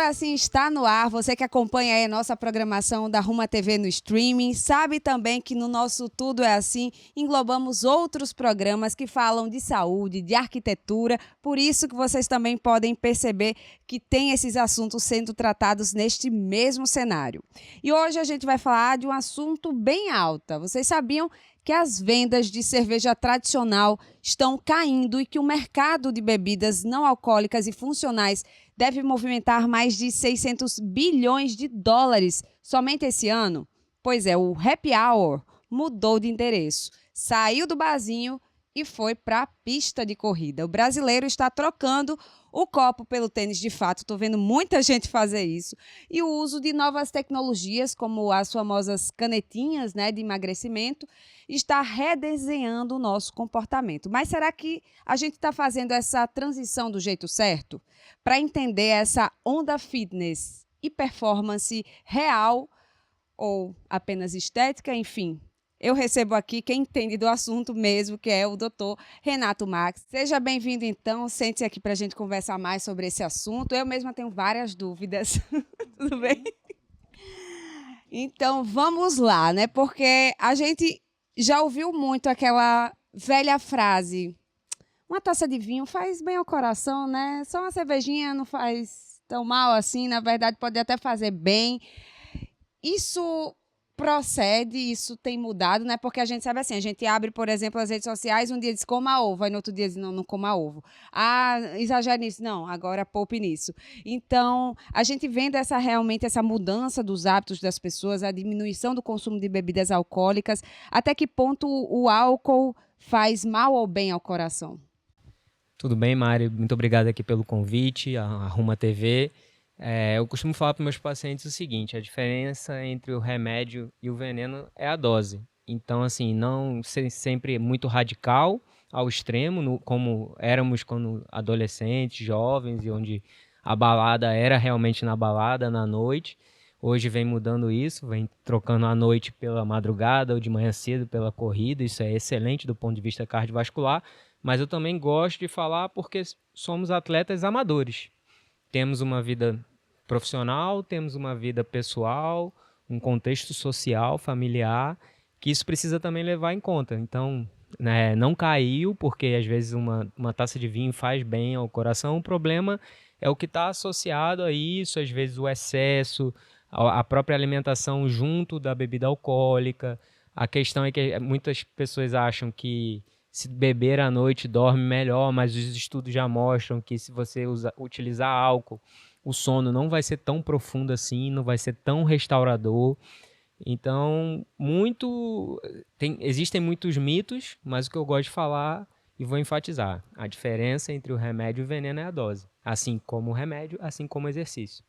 é Assim está no ar. Você que acompanha aí a nossa programação da Ruma TV no streaming, sabe também que no nosso Tudo é Assim englobamos outros programas que falam de saúde, de arquitetura. Por isso que vocês também podem perceber que tem esses assuntos sendo tratados neste mesmo cenário. E hoje a gente vai falar de um assunto bem alta. Vocês sabiam que as vendas de cerveja tradicional estão caindo e que o mercado de bebidas não alcoólicas e funcionais deve movimentar mais de 600 bilhões de dólares somente esse ano? Pois é, o Happy Hour mudou de endereço, saiu do barzinho e foi para a pista de corrida. O brasileiro está trocando o copo pelo tênis de fato. Estou vendo muita gente fazer isso. E o uso de novas tecnologias, como as famosas canetinhas, né, de emagrecimento, está redesenhando o nosso comportamento. Mas será que a gente está fazendo essa transição do jeito certo? Para entender essa onda fitness e performance real ou apenas estética, enfim. Eu recebo aqui quem entende do assunto mesmo, que é o doutor Renato Max. Seja bem-vindo, então. Sente-se aqui para a gente conversar mais sobre esse assunto. Eu mesma tenho várias dúvidas. Tudo bem? Então, vamos lá, né? Porque a gente já ouviu muito aquela velha frase: uma taça de vinho faz bem ao coração, né? Só uma cervejinha não faz tão mal assim. Na verdade, pode até fazer bem. Isso procede, isso tem mudado, né? Porque a gente sabe assim, a gente abre, por exemplo, as redes sociais, um dia diz coma ovo, aí no outro dia diz não coma ovo. Ah, exagere nisso. Não, agora poupe nisso. Então, a gente vendo realmente essa mudança dos hábitos das pessoas, a diminuição do consumo de bebidas alcoólicas, até que ponto o álcool faz mal ou bem ao coração? Tudo bem, Mari? Muito obrigado aqui pelo convite, a Ruma TV. Eu costumo falar para meus pacientes o seguinte: a diferença entre o remédio e o veneno é a dose. Então, assim, não ser sempre muito radical ao extremo, como éramos quando adolescentes, jovens, e onde a balada era realmente na balada, na noite. Hoje vem mudando isso, vem trocando a noite pela madrugada ou de manhã cedo pela corrida. Isso é excelente do ponto de vista cardiovascular, mas eu também gosto de falar porque somos atletas amadores. Temos uma vida profissional, temos uma vida pessoal, um contexto social, familiar, que isso precisa também levar em conta. Então, né, não caiu, porque às vezes uma taça de vinho faz bem ao coração. O problema é o que está associado a isso, às vezes o excesso, a própria alimentação junto da bebida alcoólica. A questão é que muitas pessoas acham que se beber à noite dorme melhor, mas os estudos já mostram que se você utilizar álcool, o sono não vai ser tão profundo assim, não vai ser tão restaurador. Então, existem muitos mitos, mas o que eu gosto de falar e vou enfatizar: a diferença entre o remédio e o veneno é a dose. Assim como o remédio, assim como o exercício.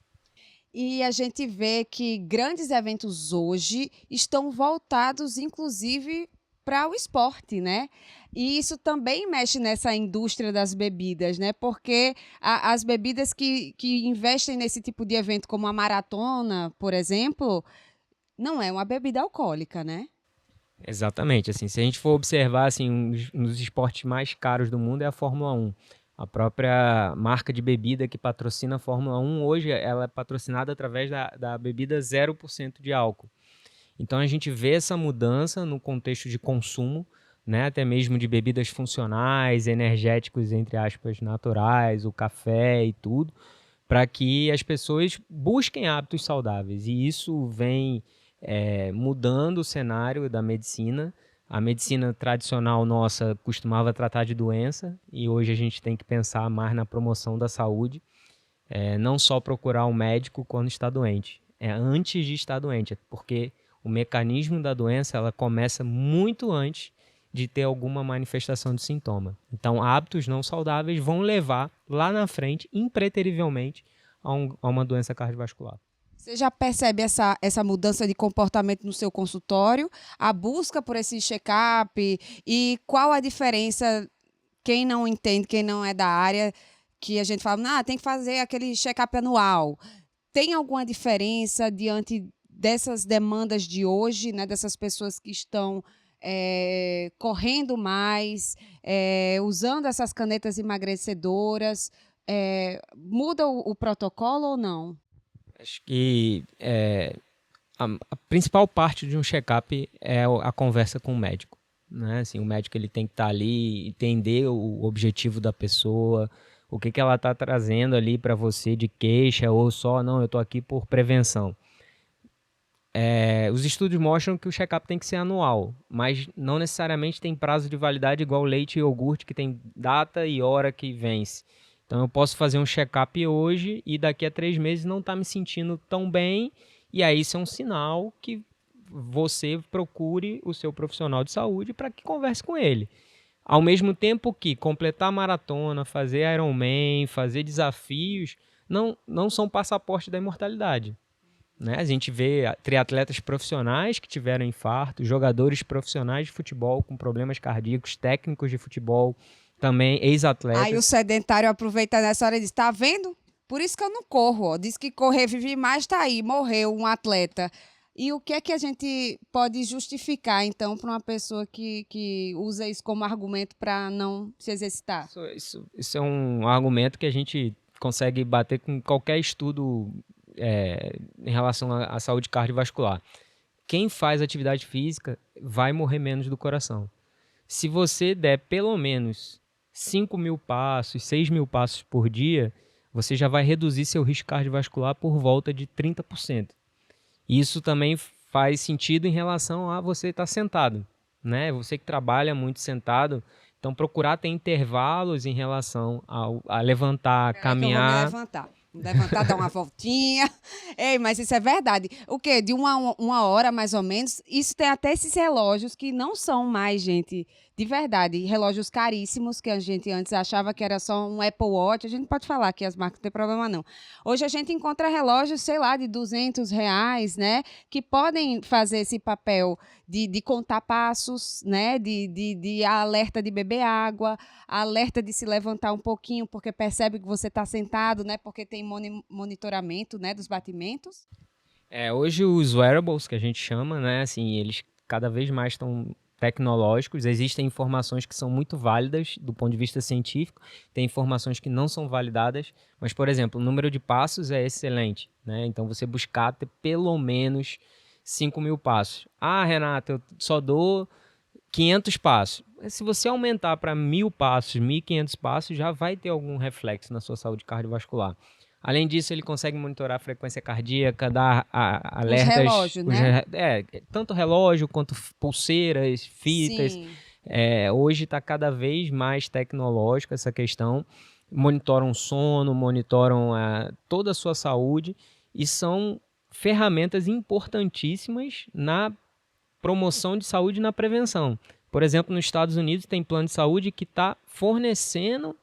E a gente vê que grandes eventos hoje estão voltados, inclusive, para o esporte, né? E isso também mexe nessa indústria das bebidas, né? Porque as bebidas que investem nesse tipo de evento, como a maratona, por exemplo, não é uma bebida alcoólica, né? Exatamente, assim, se a gente for observar, assim, um dos esportes mais caros do mundo é a Fórmula 1. A própria marca de bebida que patrocina a Fórmula 1, hoje ela é patrocinada através da bebida 0% de álcool. Então a gente vê essa mudança no contexto de consumo, né, até mesmo de bebidas funcionais, energéticos, entre aspas, naturais, o café e tudo, para que as pessoas busquem hábitos saudáveis. E isso vem mudando o cenário da medicina. A medicina tradicional nossa costumava tratar de doença e hoje a gente tem que pensar mais na promoção da saúde. Não só procurar um médico quando está doente, é antes de estar doente, porque o mecanismo da doença ela começa muito antes de ter alguma manifestação de sintoma. Então, hábitos não saudáveis vão levar lá na frente, impreterivelmente, a uma doença cardiovascular. Você já percebe essa mudança de comportamento no seu consultório, a busca por esse check-up e qual a diferença, quem não entende, quem não é da área, que a gente fala, tem que fazer aquele check-up anual. Tem alguma diferença diante dessas demandas de hoje, né, dessas pessoas que estão correndo mais, usando essas canetas emagrecedoras? muda o protocolo ou não? Acho que a principal parte de um check-up é a conversa com o médico, né? Assim, o médico ele tem que estar ali, entender o objetivo da pessoa, o que ela está trazendo ali para você de queixa ou só, não, eu estou aqui por prevenção. Os estudos mostram que o check-up tem que ser anual, mas não necessariamente tem prazo de validade igual leite e iogurte, que tem data e hora que vence. Então eu posso fazer um check-up hoje e daqui a 3 meses não estar me sentindo tão bem, e aí isso é um sinal que você procure o seu profissional de saúde para que converse com ele. Ao mesmo tempo que completar maratona, fazer Ironman, fazer desafios, não são passaporte da imortalidade. Né? A gente vê triatletas profissionais que tiveram infarto, jogadores profissionais de futebol com problemas cardíacos, técnicos de futebol, também Aí o ex-atletas. sedentário aproveita nessa hora e diz: tá vendo? Por isso que eu não corro. Ó. Diz que correr vive mais, tá aí, morreu um atleta. E o que é que a gente pode justificar, então, para uma pessoa que usa isso como argumento para não se exercitar? Isso é um argumento que a gente consegue bater com qualquer estudo em relação à saúde cardiovascular. Quem faz atividade física vai morrer menos do coração. Se você der pelo menos 5.000 passos, 6.000 passos por dia, você já vai reduzir seu risco cardiovascular por volta de 30%. Isso também faz sentido em relação a você estar sentado, né? Você que trabalha muito sentado, então procurar ter intervalos em relação a levantar, Peraí que eu vou me caminhar. levantar. Me levantar, dar uma voltinha. Ei, mas isso é verdade. O quê? De uma hora, mais ou menos. Isso tem até esses relógios que não são mais, gente, de verdade. Relógios caríssimos, que a gente antes achava que era só um Apple Watch. A gente pode falar que as marcas não tem problema, não. Hoje a gente encontra relógios, sei lá, de R$ 200, né? Que podem fazer esse papel de contar passos, né? De alerta de beber água, alerta de se levantar um pouquinho, porque percebe que você está sentado, né? Porque tem monitoramento, né, dos batimentos. Hoje os wearables que a gente chama, né, assim, eles cada vez mais estão tecnológicos. Existem informações que são muito válidas do ponto de vista científico, tem informações que não são validadas, mas, por exemplo, o número de passos é excelente, né? Então você buscar ter pelo menos 5.000 passos. Ah, Renata, eu só dou 500 passos. Se você aumentar para 1.000 passos, 1.500 passos, já vai ter algum reflexo na sua saúde cardiovascular. Além disso, ele consegue monitorar a frequência cardíaca, dar Os alertas, relógios, né? tanto relógio quanto pulseiras, fitas. Sim. Hoje está cada vez mais tecnológico essa questão. Monitoram sono, monitoram toda a sua saúde e são ferramentas importantíssimas na promoção de saúde e na prevenção. Por exemplo, nos Estados Unidos tem plano de saúde que está fornecendo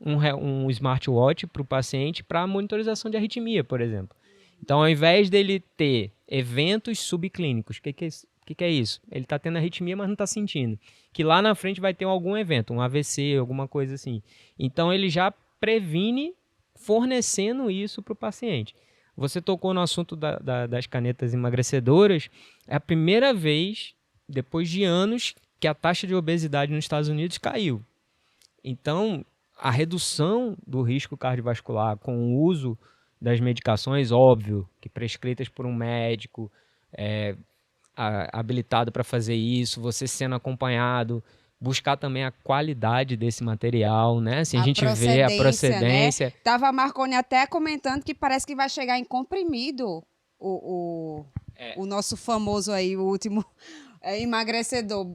um smartwatch para o paciente para monitorização de arritmia, por exemplo. Então, ao invés dele ter eventos subclínicos, o que é isso? Ele está tendo arritmia, mas não está sentindo. Que lá na frente vai ter algum evento, um AVC, alguma coisa assim. Então, ele já previne fornecendo isso para o paciente. Você tocou no assunto das canetas emagrecedoras. É a primeira vez, depois de anos, que a taxa de obesidade nos Estados Unidos caiu. Então, a redução do risco cardiovascular com o uso das medicações, óbvio, que prescritas por um médico habilitado para fazer isso, você sendo acompanhado, buscar também a qualidade desse material, né? Assim, a gente vê a procedência. Né? Tava a Marconi até comentando que parece que vai chegar em comprimido o nosso famoso aí, o último emagrecedor.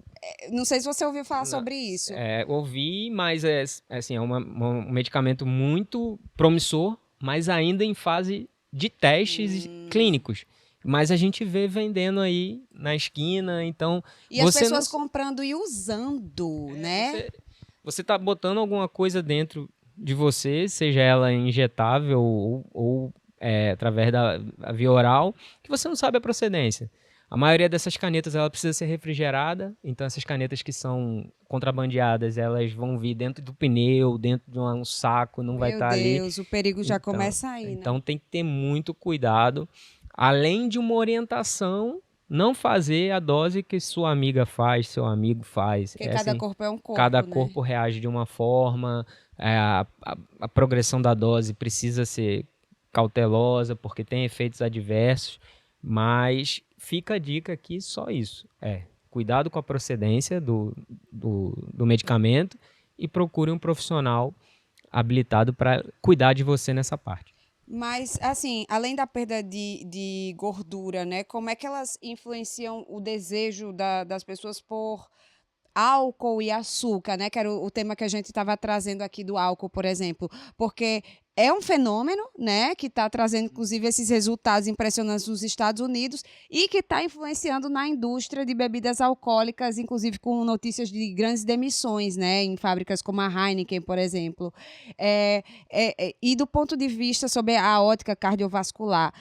Não sei se você ouviu falar sobre isso. Ouvi, mas assim, um medicamento muito promissor, mas ainda em fase de testes clínicos. Mas a gente vê vendendo aí na esquina, então... E as pessoas comprando e usando, né? Você está botando alguma coisa dentro de você, seja ela injetável ou através da via oral, que você não sabe a procedência. A maioria dessas canetas ela precisa ser refrigerada, então essas canetas que são contrabandeadas, elas vão vir dentro do pneu, dentro de um saco, não vai estar ali. Meu Deus, o perigo já começa aí, né? Então tem que ter muito cuidado, além de uma orientação, não fazer a dose que sua amiga faz, seu amigo faz. Porque cada assim, corpo é um corpo, cada né? corpo reage de uma forma, a progressão da dose precisa ser cautelosa, porque tem efeitos adversos, mas fica a dica aqui só isso, cuidado com a procedência do medicamento e procure um profissional habilitado para cuidar de você nessa parte. Mas, assim, além da perda de gordura, né? Como é que elas influenciam o desejo das pessoas por álcool e açúcar, né? Que era o tema que a gente estava trazendo aqui do álcool, por exemplo. Porque é um fenômeno, né? Que está trazendo, inclusive, esses resultados impressionantes nos Estados Unidos e que está influenciando na indústria de bebidas alcoólicas, inclusive com notícias de grandes demissões, né? Em fábricas como a Heineken, por exemplo. E do ponto de vista sobre a ótica cardiovascular,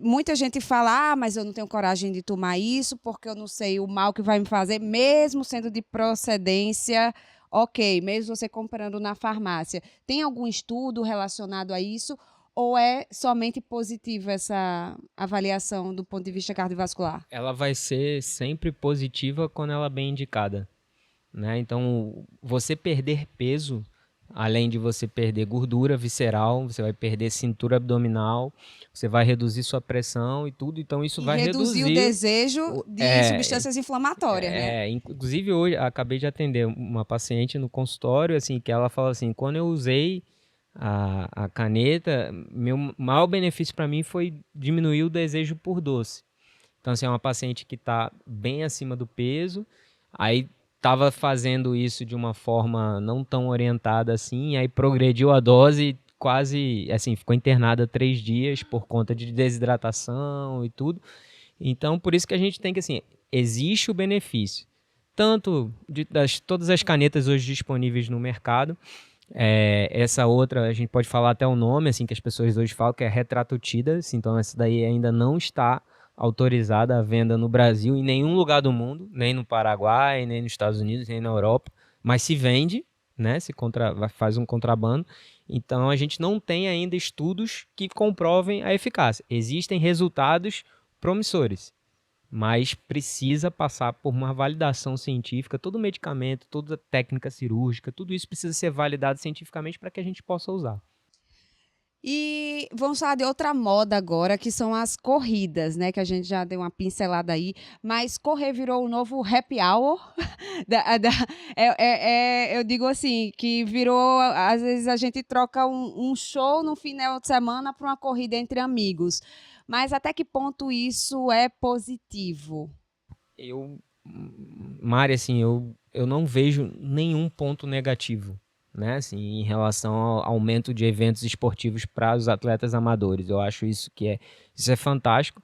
muita gente fala, mas eu não tenho coragem de tomar isso porque eu não sei o mal que vai me fazer, mesmo sendo de procedência, ok, mesmo você comprando na farmácia. Tem algum estudo relacionado a isso ou é somente positiva essa avaliação do ponto de vista cardiovascular? Ela vai ser sempre positiva quando ela é bem indicada, né? Então, você perder peso, além de você perder gordura visceral, você vai perder cintura abdominal, você vai reduzir sua pressão e tudo. Então, isso E vai reduzir o desejo de substâncias inflamatórias, né? Inclusive, hoje, acabei de atender uma paciente no consultório, assim, que ela fala assim, quando eu usei a caneta, meu maior benefício para mim foi diminuir o desejo por doce. Então, assim, é uma paciente que está bem acima do peso, aí estava fazendo isso de uma forma não tão orientada assim, aí progrediu a dose, quase, assim, ficou internada 3 dias por conta de desidratação e tudo. Então, por isso que a gente tem que, assim, existe o benefício, tanto todas as canetas hoje disponíveis no mercado, essa outra, a gente pode falar até o nome, assim, que as pessoas hoje falam, que é Retratutida, então essa daí ainda não está autorizada à venda no Brasil, em nenhum lugar do mundo, nem no Paraguai, nem nos Estados Unidos, nem na Europa, mas se vende, né, faz um contrabando, então a gente não tem ainda estudos que comprovem a eficácia. Existem resultados promissores, mas precisa passar por uma validação científica, todo medicamento, toda técnica cirúrgica, tudo isso precisa ser validado cientificamente para que a gente possa usar. E vamos falar de outra moda agora, que são as corridas, né? Que a gente já deu uma pincelada aí, mas correr virou o novo happy hour. Eu digo assim, que virou, às vezes a gente troca um show no final de semana para uma corrida entre amigos. Mas até que ponto isso é positivo? Mari, assim, eu não vejo nenhum ponto negativo, né, assim, em relação ao aumento de eventos esportivos para os atletas amadores. Eu acho isso é fantástico,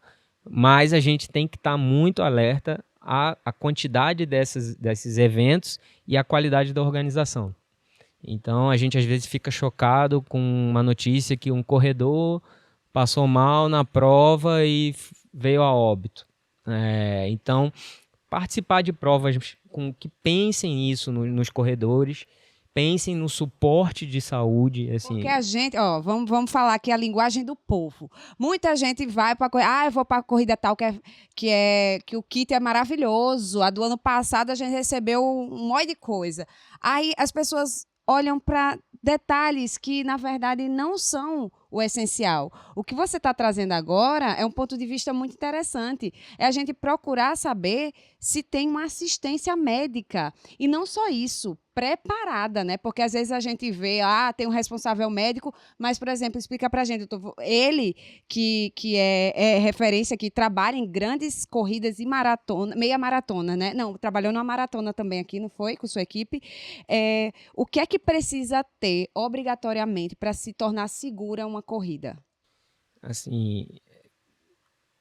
mas a gente tem que estar muito alerta à quantidade desses eventos e à qualidade da organização. Então, a gente às vezes fica chocado com uma notícia que um corredor passou mal na prova e veio a óbito. Então, participar de provas com que pensem nisso nos corredores, pensem no suporte de saúde, assim. Porque a gente, vamos falar aqui a linguagem do povo. Muita gente vai para eu vou para a corrida tal que o kit é maravilhoso. A do ano passado a gente recebeu um monte de coisa. Aí as pessoas olham para detalhes que na verdade não são o essencial. O que você está trazendo agora é um ponto de vista muito interessante. É a gente procurar saber se tem uma assistência médica. E não só isso, preparada, né? Porque às vezes a gente vê, tem um responsável médico, mas, por exemplo, explica pra gente, ele que é referência, que trabalha em grandes corridas e maratona, meia maratona, né? Não, trabalhou numa maratona também aqui, não foi? Com sua equipe. O que é que precisa ter, obrigatoriamente, para se tornar segura uma corrida? Assim,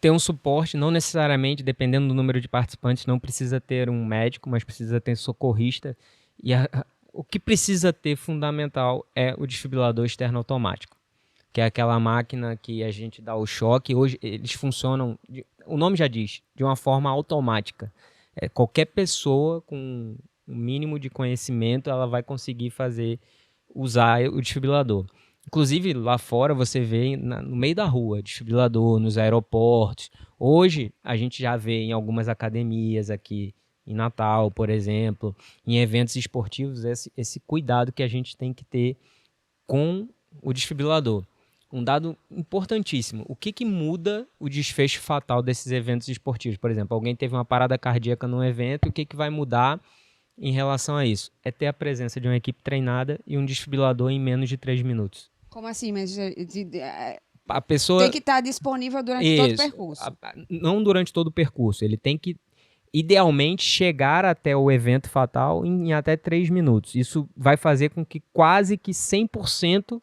ter um suporte, não necessariamente, dependendo do número de participantes, não precisa ter um médico, mas precisa ter socorrista. E o que precisa ter fundamental é o desfibrilador externo automático, que é aquela máquina que a gente dá o choque. Hoje eles funcionam, o nome já diz, de uma forma automática. Qualquer pessoa com um mínimo de conhecimento, ela vai conseguir usar o desfibrilador. Inclusive, lá fora você vê no meio da rua, desfibrilador, nos aeroportos. Hoje, a gente já vê em algumas academias aqui, em Natal, por exemplo, em eventos esportivos, esse cuidado que a gente tem que ter com o desfibrilador. Um dado importantíssimo. O que muda o desfecho fatal desses eventos esportivos? Por exemplo, alguém teve uma parada cardíaca num evento, o que vai mudar em relação a isso? É ter a presença de uma equipe treinada e um desfibrilador em menos de 3 minutos. Como assim? Mas A pessoa... tem que estar disponível durante todo o Isso. percurso. Não durante todo o percurso. Ele tem que, idealmente, chegar até o evento fatal em até 3 minutos. Isso vai fazer com que quase que 100%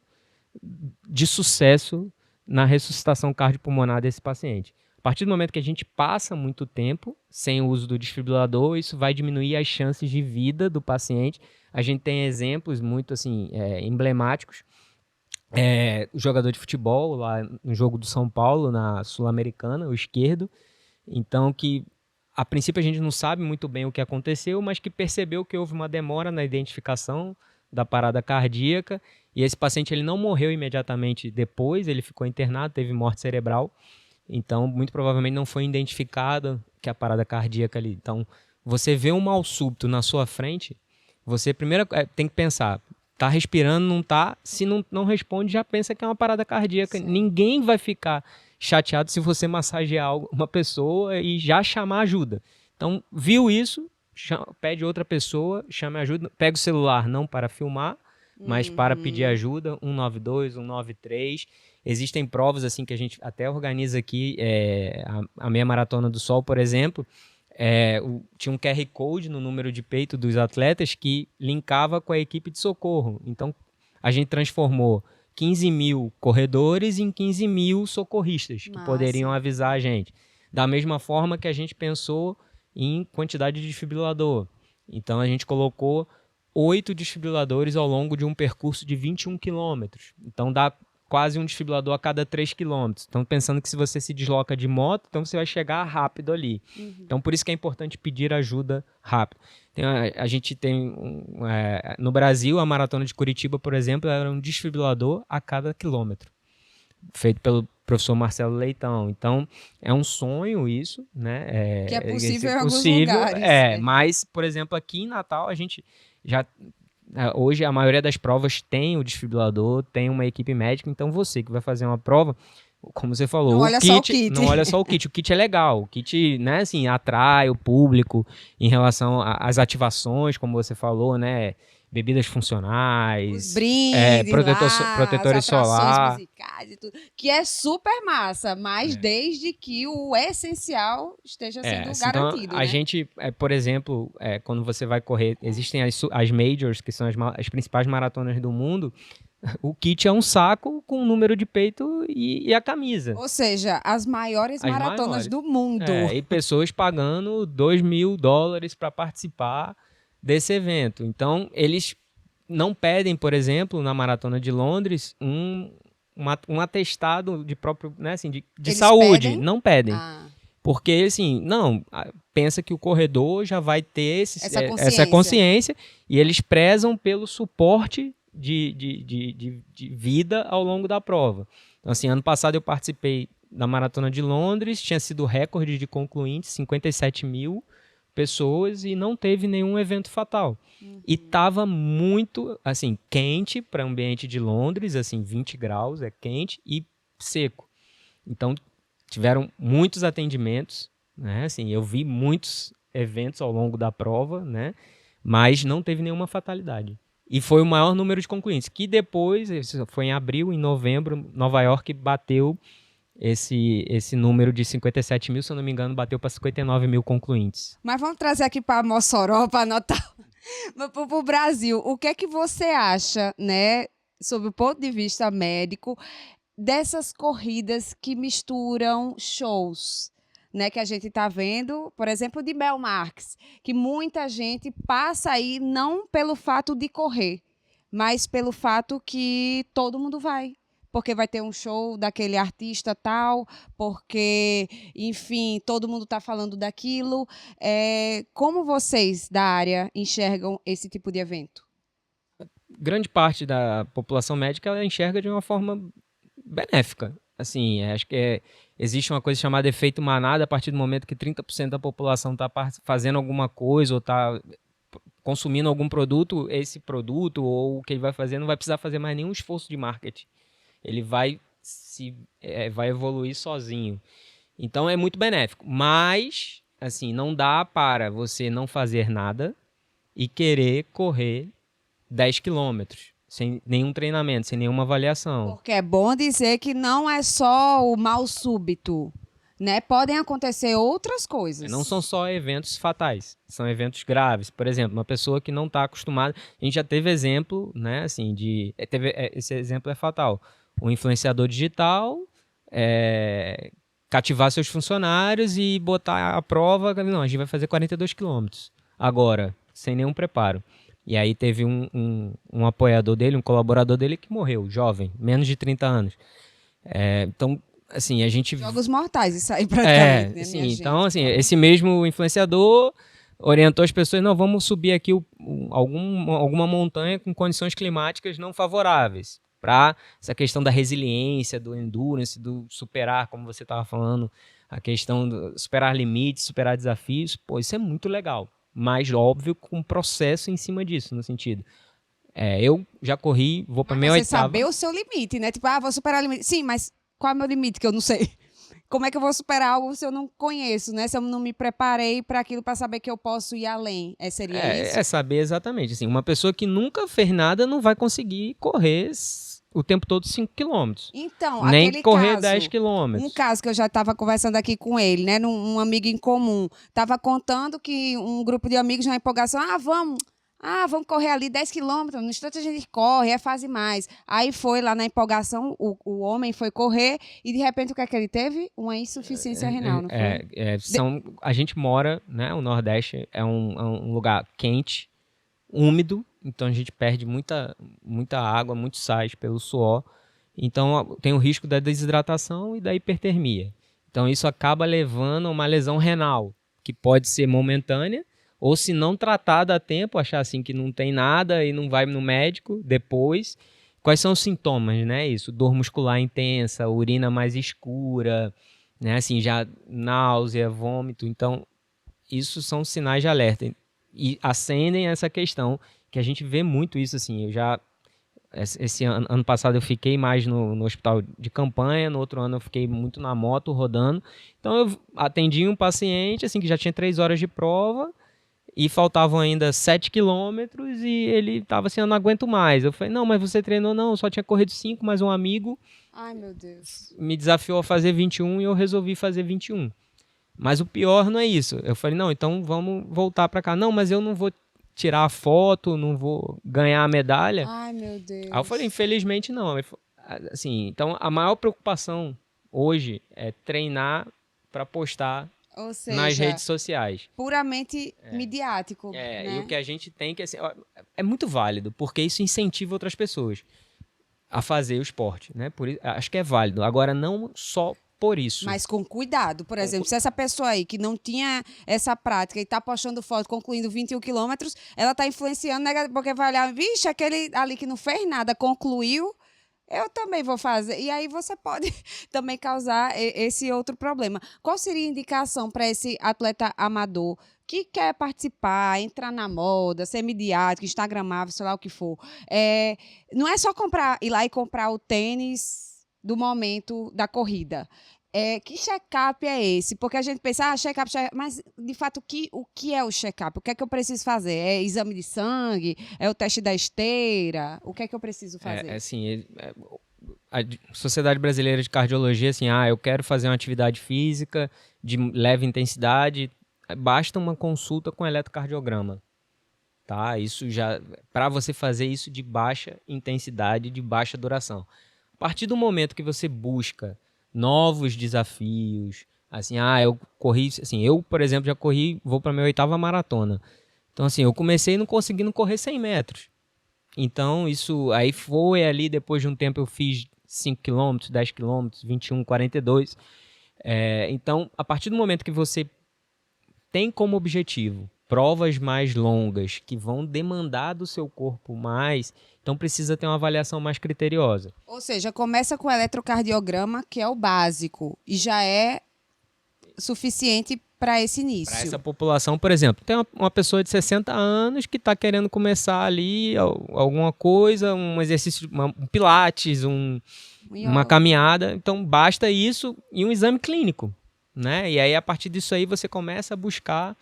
de sucesso na ressuscitação cardiopulmonar desse paciente. A partir do momento que a gente passa muito tempo sem o uso do desfibrilador, isso vai diminuir as chances de vida do paciente. A gente tem exemplos muito assim, emblemáticos. O jogador de futebol lá no jogo do São Paulo, na Sul-Americana, o esquerdo, então que a princípio a gente não sabe muito bem o que aconteceu, mas que percebeu que houve uma demora na identificação da parada cardíaca, e esse paciente ele não morreu imediatamente depois, ele ficou internado, teve morte cerebral, então muito provavelmente não foi identificada que a parada cardíaca ali. Então, você vê um mal súbito na sua frente, você primeiro tem que pensar, tá respirando, não tá, se não responde, já pensa que é uma parada cardíaca. Sim. Ninguém vai ficar chateado se você massagear uma pessoa e já chamar ajuda. Então, viu isso, pede outra pessoa, chame ajuda, pega o celular não para filmar, mas para pedir ajuda, 192, 193. Existem provas assim que a gente até organiza aqui, a meia maratona do Sol, por exemplo, tinha um QR Code no número de peito dos atletas que linkava com a equipe de socorro. Então, a gente transformou 15 mil corredores em 15 mil socorristas que poderiam avisar a gente. Da mesma forma que a gente pensou em quantidade de desfibrilador. Então, a gente colocou 8 desfibriladores ao longo de um percurso de 21 quilômetros. Então, dá quase um desfibrilador a cada 3 quilômetros. Então, pensando que se você se desloca de moto, então você vai chegar rápido ali. Então, por isso que é importante pedir ajuda rápido. A gente tem, no Brasil, a Maratona de Curitiba, por exemplo, era um desfibrilador a cada quilômetro, feito pelo professor Marcelo Leitão. Então, é um sonho isso, né? Que é possível em alguns lugares. Mas, por exemplo, aqui em Natal, a gente já... Hoje, a maioria das provas tem o desfibrilador, tem uma equipe médica, então você que vai fazer uma prova, como você falou, não olha só o kit. Não olha só o kit. O kit é legal, o kit, né, assim, atrai o público em relação às ativações, como você falou, né, bebidas funcionais, os brindes, protetores solar, musicais e tudo, que é super massa, mas desde que o essencial esteja sendo garantido. Então, a gente, por exemplo, quando você vai correr, existem as majors, que são as principais maratonas do mundo. O kit é um saco com o número de peito e a camisa. Ou seja, as maiores maratonas do mundo. E pessoas pagando $2.000 para participar desse evento. Então, eles não pedem, por exemplo, na Maratona de Londres, um atestado de próprio, né, assim, de saúde. Pedem? Não pedem. Porque, assim, pensa que o corredor já vai ter essa consciência e eles prezam pelo suporte de vida ao longo da prova. Então, assim, ano passado eu participei da Maratona de Londres, tinha sido recorde de concluintes, 57 mil pessoas, e não teve nenhum evento fatal. E estava muito, assim, quente para o ambiente de Londres, assim, 20 graus, é quente, e seco. Então, tiveram muitos atendimentos, né? Assim, eu vi muitos eventos ao longo da prova, né? Mas não teve nenhuma fatalidade. E foi o maior número de concluintes, que depois, foi em abril, em novembro, Nova York bateu esse número de 57 mil, se eu não me engano, bateu para 59 mil concluintes. Mas vamos trazer aqui para Mossoró, para anotar, para o Brasil. O que é que você acha, né, sob o ponto de vista médico, dessas corridas que misturam shows, né, que a gente está vendo, por exemplo, de Bel Marques, que muita gente passa aí não pelo fato de correr, mas pelo fato que todo mundo vai. Porque vai ter um show daquele artista tal, porque, enfim, todo mundo está falando daquilo. Como vocês da área enxergam esse tipo de evento? grande parte da população médica ela enxerga de uma forma benéfica. Assim, acho que existe uma coisa chamada efeito manada a partir do momento que 30% da população está fazendo alguma coisa ou está consumindo algum produto, esse produto ou o que ele vai fazer não vai precisar fazer mais nenhum esforço de marketing. Ele vai evoluir sozinho. Então é muito benéfico. Mas, assim, não dá para você não fazer nada e querer correr 10 quilômetros sem nenhum treinamento, sem nenhuma avaliação. Porque é bom dizer que não é só o mal súbito, né? Podem acontecer outras coisas. Não são só eventos fatais, são eventos graves. Por exemplo, uma pessoa que não está acostumada... A gente já teve exemplo, né, assim, esse exemplo é fatal. Um influenciador digital cativar seus funcionários e botar à prova... Não, a gente vai fazer 42 quilômetros agora, sem nenhum preparo. E aí teve um apoiador dele, um colaborador dele que morreu, jovem, menos de 30 anos. Então, assim, a gente... Jogos mortais, isso aí praticamente, né, sim, minha gente? então, assim, esse mesmo influenciador orientou as pessoas, não, vamos subir aqui alguma montanha com condições climáticas não favoráveis, para essa questão da resiliência, do endurance, do superar, como você estava falando, a questão do superar limites, superar desafios. Pô, isso é muito legal. Mas, óbvio, com um processo em cima disso, no sentido. Eu já corri, vou para minha você oitava... saber o seu limite, né? Tipo, vou superar o limite. Sim, mas qual é o meu limite que eu não sei? Como é que eu vou superar algo se eu não conheço, né? Se eu não me preparei para aquilo, para saber que eu posso ir além. Seria isso? É saber exatamente. Assim, uma pessoa que nunca fez nada não vai conseguir correr o tempo todo 5 quilômetros. Então, nem aquele correr caso, 10 quilômetros. Um caso que eu já estava conversando aqui com ele, né? Um amigo em comum. Estava contando que um grupo de amigos na empolgação, vamos correr ali 10 quilômetros, no instante a gente corre, é fase mais. Aí foi lá na empolgação, o homem foi correr e de repente o que é que ele teve? Uma insuficiência renal, não foi? A gente mora, né? O Nordeste é um lugar quente, úmido, então a gente perde muita água, muitos sais pelo suor. Então tem o risco da desidratação e da hipertermia. Então isso acaba levando a uma lesão renal, que pode ser momentânea, ou se não tratada a tempo, achar assim que não tem nada e não vai no médico depois. Quais são os sintomas, né? Isso, dor muscular intensa, urina mais escura, né? Assim, já náusea, vômito. Então, isso são sinais de alerta. E acendem essa questão, que a gente vê muito isso, assim. Esse ano passado eu fiquei mais no hospital de campanha, no outro ano eu fiquei muito na moto, rodando. Então, eu atendi um paciente, assim, que já tinha 3 horas de prova, e faltavam ainda 7 quilômetros e ele estava assim, eu não aguento mais. Eu falei, não, mas você treinou? Não, eu só tinha corrido 5, mas um amigo Ai, meu Deus. me desafiou a fazer 21 e eu resolvi fazer 21. Mas o pior não é isso. Eu falei, não, então vamos voltar para cá. Não, mas eu não vou tirar a foto, não vou ganhar a medalha. Ai, meu Deus. Aí eu falei, infelizmente não. Assim, então a maior preocupação hoje é treinar para postar Ou seja, nas redes sociais. Puramente midiático. Né? E o que a gente tem que... Assim, é muito válido, porque isso incentiva outras pessoas a fazer o esporte. Né? Por isso, acho que é válido. Agora, não só por isso. Mas com cuidado. Por exemplo, se essa pessoa aí que não tinha essa prática e está postando foto concluindo 21 quilômetros, ela está influenciando, né? Porque vai olhar, vixe, aquele ali que não fez nada, concluiu, eu também vou fazer. E aí você pode também causar esse outro problema. Qual seria a indicação para esse atleta amador que quer participar, entrar na moda, ser midiático, instagramável, sei lá o que for? Não é só ir lá e comprar o tênis do momento da corrida. Que check-up é esse? Porque a gente pensa, check-up, mas de fato, o que é o check-up? O que é que eu preciso fazer? É exame de sangue? É o teste da esteira? O que é que eu preciso fazer? Assim, a Sociedade Brasileira de Cardiologia, assim, eu quero fazer uma atividade física de leve intensidade, basta uma consulta com eletrocardiograma. Tá? Isso já, para você fazer isso de baixa intensidade, de baixa duração. A partir do momento que você busca novos desafios, assim, eu corri, assim, eu, por exemplo, já corri, vou para minha 8ª maratona. Então, assim, eu comecei não conseguindo correr 100 metros. Então, isso aí foi ali, depois de um tempo eu fiz 5 km, 10 km, 21, 42. Então, a partir do momento que você tem como objetivo provas mais longas, que vão demandar do seu corpo mais, então precisa ter uma avaliação mais criteriosa. Ou seja, começa com o eletrocardiograma, que é o básico, e já é suficiente para esse início. Para essa população, por exemplo, tem uma pessoa de 60 anos que está querendo começar ali alguma coisa, um exercício, um pilates, uma caminhada, então basta isso e um exame clínico, né? E aí, a partir disso aí, você começa a buscar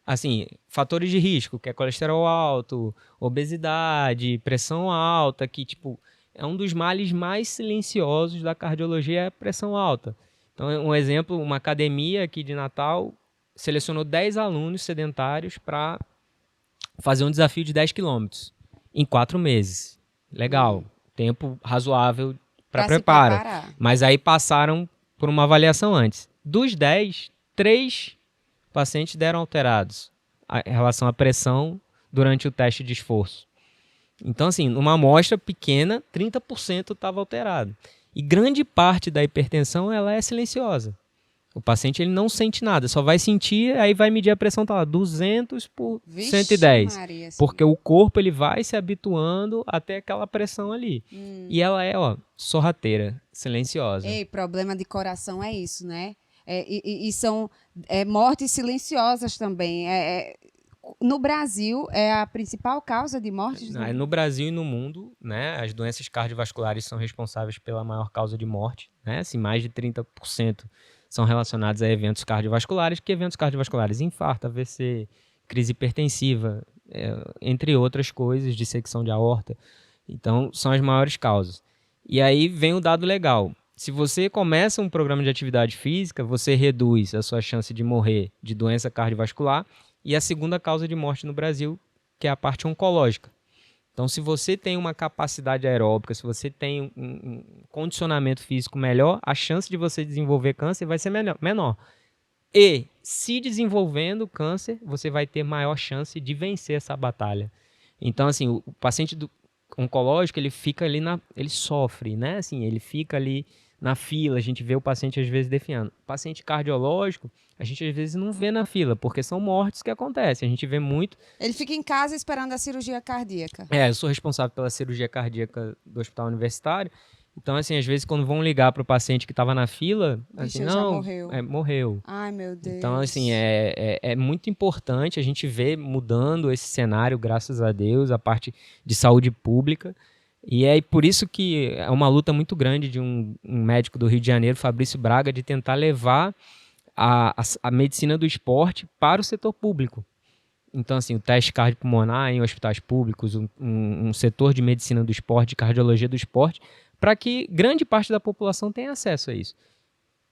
assim, fatores de risco, que é colesterol alto, obesidade, pressão alta, que tipo, é um dos males mais silenciosos da cardiologia, é a pressão alta. Então, um exemplo, uma academia aqui de Natal selecionou 10 alunos sedentários para fazer um desafio de 10 quilômetros em 4 meses. Legal, tempo razoável para preparo. Mas aí passaram por uma avaliação antes. Dos 10, 3 pacientes deram alterados em relação à pressão durante o teste de esforço. Então, assim, numa amostra pequena, 30% estava alterado. E grande parte da hipertensão, ela é silenciosa. O paciente ele não sente nada, só vai sentir, aí vai medir a pressão, tá lá, 200 por 110. Maria, porque o corpo ele vai se habituando até aquela pressão ali. E ela é, sorrateira, silenciosa. Ei, problema de coração é isso, né? E são mortes silenciosas também. No Brasil, é a principal causa de mortes? No Brasil e no mundo, né, as doenças cardiovasculares são responsáveis pela maior causa de morte. Né? Assim, mais de 30% são relacionados a eventos cardiovasculares. Que eventos cardiovasculares? Infarto, AVC, crise hipertensiva, entre outras coisas, dissecção de aorta. Então, são as maiores causas. E aí vem o dado legal. Se você começa um programa de atividade física, você reduz a sua chance de morrer de doença cardiovascular e a segunda causa de morte no Brasil, que é a parte oncológica. Então, se você tem uma capacidade aeróbica, se você tem um condicionamento físico melhor, a chance de você desenvolver câncer vai ser menor. E, se desenvolvendo câncer, você vai ter maior chance de vencer essa batalha. Então, assim, o paciente oncológico, ele fica ali ele sofre, né? Assim, ele fica ali na fila, a gente vê o paciente às vezes definhando. O paciente cardiológico, a gente às vezes não vê na fila, porque são mortes que acontecem. A gente vê muito. Ele fica em casa esperando a cirurgia cardíaca. Eu sou responsável pela cirurgia cardíaca do Hospital Universitário. Então, assim, às vezes quando vão ligar para o paciente que estava na fila, assim, não, morreu. Morreu. Ai, meu Deus. Então, assim, é muito importante a gente ver mudando esse cenário, graças a Deus, a parte de saúde pública. E é por isso que é uma luta muito grande de um médico do Rio de Janeiro, Fabrício Braga, de tentar levar a medicina do esporte para o setor público. Então, assim, o teste cardiopulmonar em hospitais públicos, um setor de medicina do esporte, de cardiologia do esporte, para que grande parte da população tenha acesso a isso.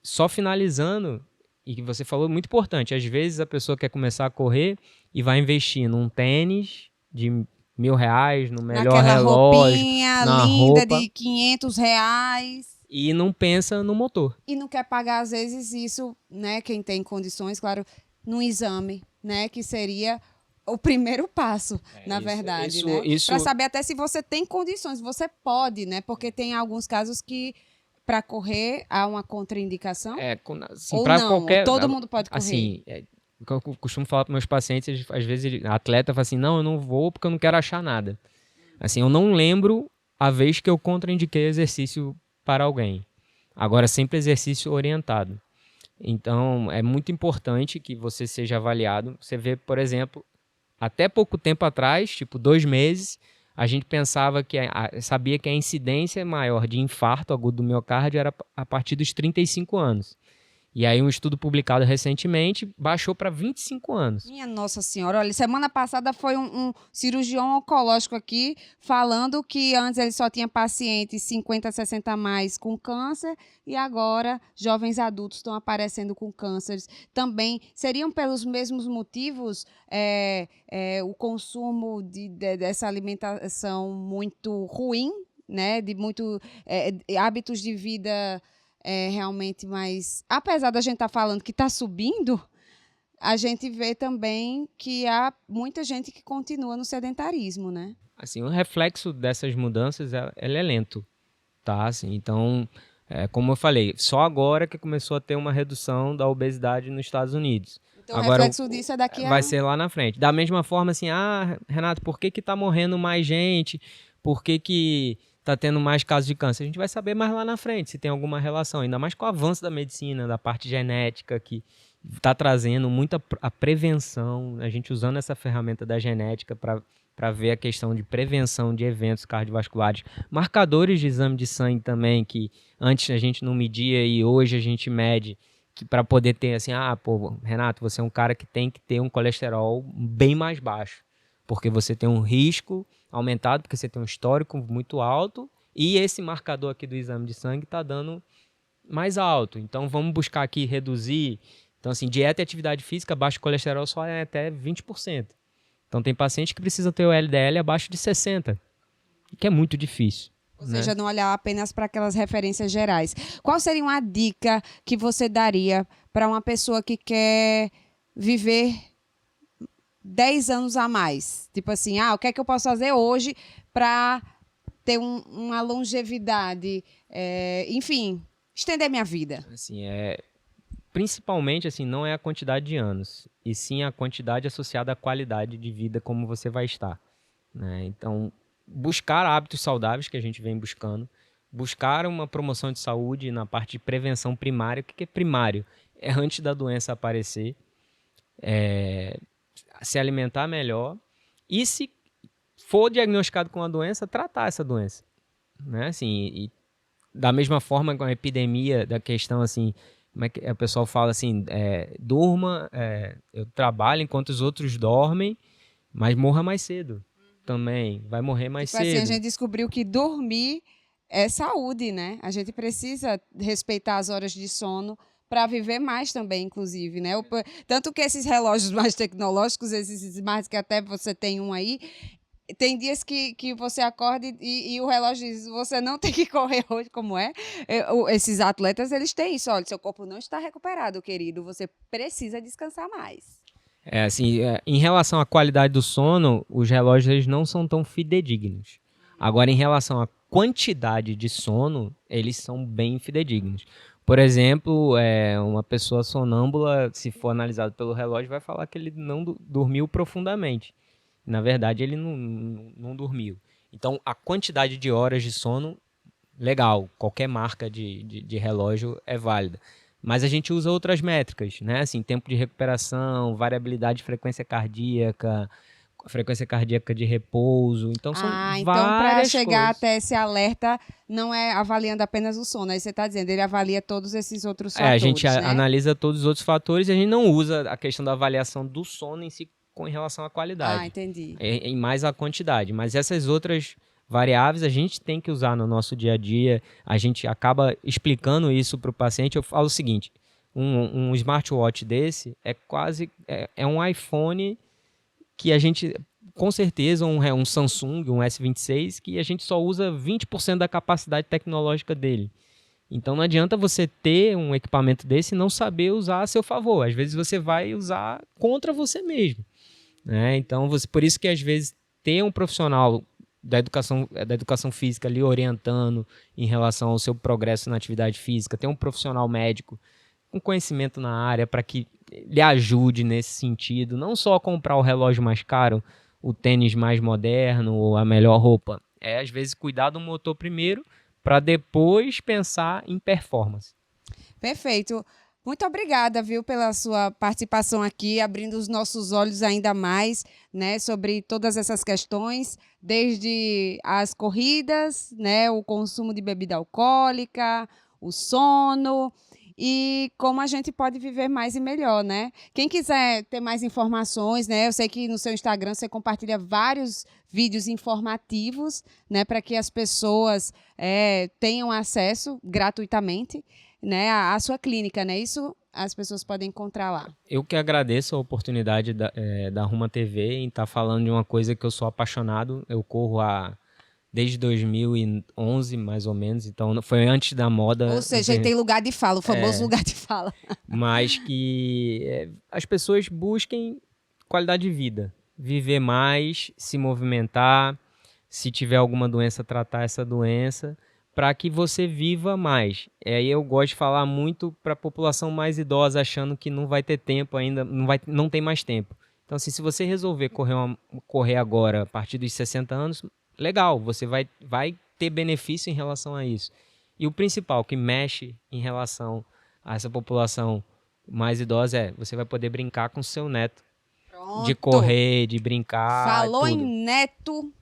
Só finalizando, e que você falou, muito importante, às vezes a pessoa quer começar a correr e vai investir num tênis de R$1.000, no melhor naquela relógio, roupinha na linda roupa, de R$500. E não pensa no motor. E não quer pagar, às vezes, isso, né? Quem tem condições, claro, num exame, né? Que seria o primeiro passo, na verdade, né? Para saber até se você tem condições, você pode, né? Porque tem alguns casos que para correr há uma contraindicação. Assim, ou não, qualquer, todo mundo pode correr. Assim, eu costumo falar para meus pacientes, às vezes a atleta fala assim, não, eu não vou porque eu não quero achar nada. Assim, eu não lembro a vez que eu contraindiquei exercício para alguém. Agora, sempre exercício orientado. Então, é muito importante que você seja avaliado. Você vê, por exemplo, até pouco tempo atrás, tipo 2 meses, a gente pensava sabia que a incidência maior de infarto agudo do miocárdio era a partir dos 35 anos. E aí um estudo publicado recentemente baixou para 25 anos. Minha Nossa Senhora, olha, semana passada foi um cirurgião oncológico aqui falando que antes ele só tinha pacientes 50, 60 a mais com câncer e agora jovens adultos estão aparecendo com cânceres. Também seriam pelos mesmos motivos o consumo dessa alimentação muito ruim, né, de muito hábitos de vida realmente mais... Apesar da gente estar falando que está subindo, a gente vê também que há muita gente que continua no sedentarismo, né? Assim, o reflexo dessas mudanças ele é lento, tá? Assim, então, como eu falei, só agora que começou a ter uma redução da obesidade nos Estados Unidos. Então o Agora, reflexo disso é daqui a... vai ser lá na frente. Da mesma forma, assim, Renato, por que que tá morrendo mais gente? Por que que tá tendo mais casos de câncer? A gente vai saber mais lá na frente se tem alguma relação, ainda mais com o avanço da medicina, da parte genética, que está trazendo muita a prevenção, a gente usando essa ferramenta da genética para ver a questão de prevenção de eventos cardiovasculares. Marcadores de exame de sangue também, que antes a gente não media e hoje a gente mede, para poder ter assim, pô, Renato, você é um cara que tem que ter um colesterol bem mais baixo, porque você tem um risco aumentado, porque você tem um histórico muito alto e esse marcador aqui do exame de sangue está dando mais alto. Então vamos buscar aqui reduzir. Então, assim, dieta e atividade física, baixo colesterol só é até 20%. Então tem paciente que precisa ter o LDL abaixo de 60%, que é muito difícil. Ou seja, não olhar apenas para aquelas referências gerais. Qual seria uma dica que você daria para uma pessoa que quer viver 10 anos a mais? Tipo assim, o que é que eu posso fazer hoje para ter uma longevidade, enfim, estender minha vida? Assim, principalmente, assim, não é a quantidade de anos, e sim a quantidade associada à qualidade de vida como você vai estar, né? Então, buscar hábitos saudáveis que a gente vem buscando, buscar uma promoção de saúde na parte de prevenção primária. O que é primário? É antes da doença aparecer, se alimentar melhor e, se for diagnosticado com a doença, tratar essa doença, né? Assim, e da mesma forma com a epidemia, da questão assim, como é que o pessoal fala assim, durma, eu trabalho enquanto os outros dormem, mas morra mais cedo também, vai morrer mais Tipo assim, a cedo. gente descobriu que dormir é saúde, né? A gente precisa respeitar as horas de sono para viver mais também, inclusive, né? Tanto que esses relógios mais tecnológicos, esses smarts que até você tem um aí, tem dias que você acorda e o relógio diz, você não tem que correr hoje, como é? Esses atletas, eles têm isso, olha, seu corpo não está recuperado, querido, você precisa descansar mais. Assim, em relação à qualidade do sono, os relógios eles não são tão fidedignos. Agora, em relação à quantidade de sono, eles são bem fidedignos. Por exemplo, uma pessoa sonâmbula, se for analisado pelo relógio, vai falar que ele não dormiu profundamente. Na verdade, ele não dormiu. Então, a quantidade de horas de sono, legal. Qualquer marca de relógio é válida. Mas a gente usa outras métricas, né? Assim, tempo de recuperação, variabilidade de frequência cardíaca de repouso. Então, são Então para várias chegar coisas. até esse alerta, não é avaliando apenas o sono, aí você está dizendo, ele avalia todos esses outros A fatores, gente né? analisa todos os outros fatores e a gente não usa a questão da avaliação do sono em si com relação à qualidade. Entendi. Em mais a quantidade. Mas essas outras variáveis a gente tem que usar no nosso dia a dia. A gente acaba explicando isso para o paciente. Eu falo o seguinte, um smartwatch desse é quase um iPhone que a gente, com certeza, um Samsung, um S26, que a gente só usa 20% da capacidade tecnológica dele. Então não adianta você ter um equipamento desse e não saber usar a seu favor. Às vezes você vai usar contra você mesmo, né? Então, por isso que às vezes ter um profissional da educação física ali orientando em relação ao seu progresso na atividade física, ter um profissional médico com conhecimento na área para que lhe ajude nesse sentido, não só comprar o relógio mais caro, o tênis mais moderno ou a melhor roupa, às vezes cuidar do motor primeiro para depois pensar em performance. Perfeito. Muito obrigada, viu, pela sua participação aqui, abrindo os nossos olhos ainda mais, né, sobre todas essas questões, desde as corridas, né, o consumo de bebida alcoólica, o sono e como a gente pode viver mais e melhor, né? Quem quiser ter mais informações, né, eu sei que no seu Instagram você compartilha vários vídeos informativos, né, para que as pessoas tenham acesso gratuitamente, né, a sua clínica, né? Isso as pessoas podem encontrar lá. Eu que agradeço a oportunidade da Ruma TV em estar falando de uma coisa que eu sou apaixonado. Eu corro desde 2011, mais ou menos, então foi antes da moda. Ou seja, tem lugar de fala, o famoso lugar de fala. Mas que as pessoas busquem qualidade de vida, viver mais, se movimentar, se tiver alguma doença, tratar essa doença, para que você viva mais. E aí eu gosto de falar muito para a população mais idosa, achando que não vai ter tempo ainda, não tem mais tempo. Então, assim, se você resolver correr agora a partir dos 60 anos, legal, você vai ter benefício em relação a isso. E o principal que mexe em relação a essa população mais idosa você vai poder brincar com seu neto. Pronto. De correr, de brincar, Falou tudo. em neto,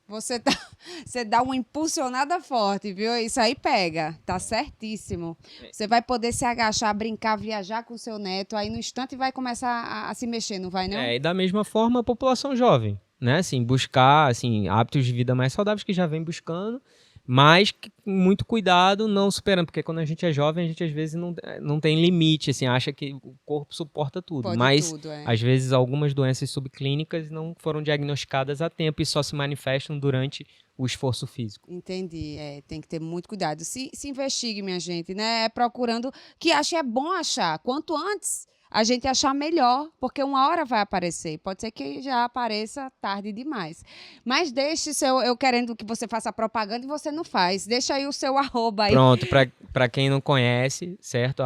você dá uma impulsionada forte, viu? Isso aí pega, tá certíssimo. Você vai poder se agachar, brincar, viajar com seu neto, aí no instante vai começar a se mexer, não vai não? E da mesma forma a população jovem, né? Assim, buscar assim, hábitos de vida mais saudáveis que já vem buscando, mas com muito cuidado, não superando, porque quando a gente é jovem, a gente às vezes não tem limite, assim, acha que o corpo suporta tudo. Pode mas, tudo, às vezes, algumas doenças subclínicas não foram diagnosticadas a tempo e só se manifestam durante o esforço físico. Entendi, tem que ter muito cuidado. Se investigue, minha gente, né? Procurando, que é bom achar. Quanto antes a gente achar melhor, porque uma hora vai aparecer. Pode ser que já apareça tarde demais. Mas deixe eu querendo que você faça propaganda e você não faz. Deixa aí o seu arroba aí. Pronto, para quem não conhece, certo?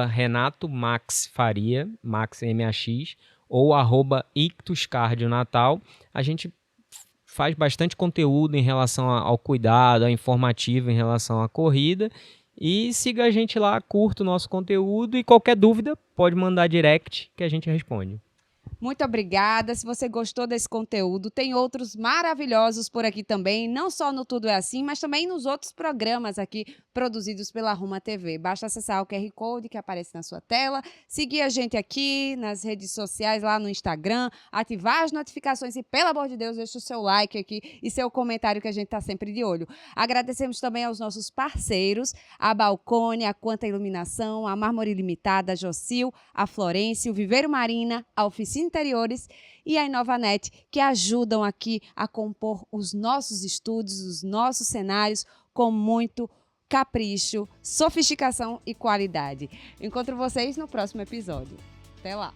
@Renato Max Faria, Max MAX, ou @Ictus Cardio Natal. A gente faz bastante conteúdo em relação ao cuidado, ao informativo em relação à corrida. E siga a gente lá, curta o nosso conteúdo e qualquer dúvida pode mandar direct que a gente responde. Muito obrigada. Se você gostou desse conteúdo, tem outros maravilhosos por aqui também, não só no Tudo é Assim, mas também nos outros programas aqui produzidos pela Ruma TV. Basta acessar o QR Code que aparece na sua tela, seguir a gente aqui nas redes sociais, lá no Instagram, ativar as notificações e, pelo amor de Deus, deixa o seu like aqui e seu comentário que a gente está sempre de olho. Agradecemos também aos nossos parceiros, a Balcone, a Quanta Iluminação, a Mármore Limitada, a Jocil, a Florêncio, o Viveiro Marina, a Oficina Interiores e a Inovanet, que ajudam aqui a compor os nossos estúdios, os nossos cenários com muito capricho, sofisticação e qualidade. Encontro vocês no próximo episódio. Até lá!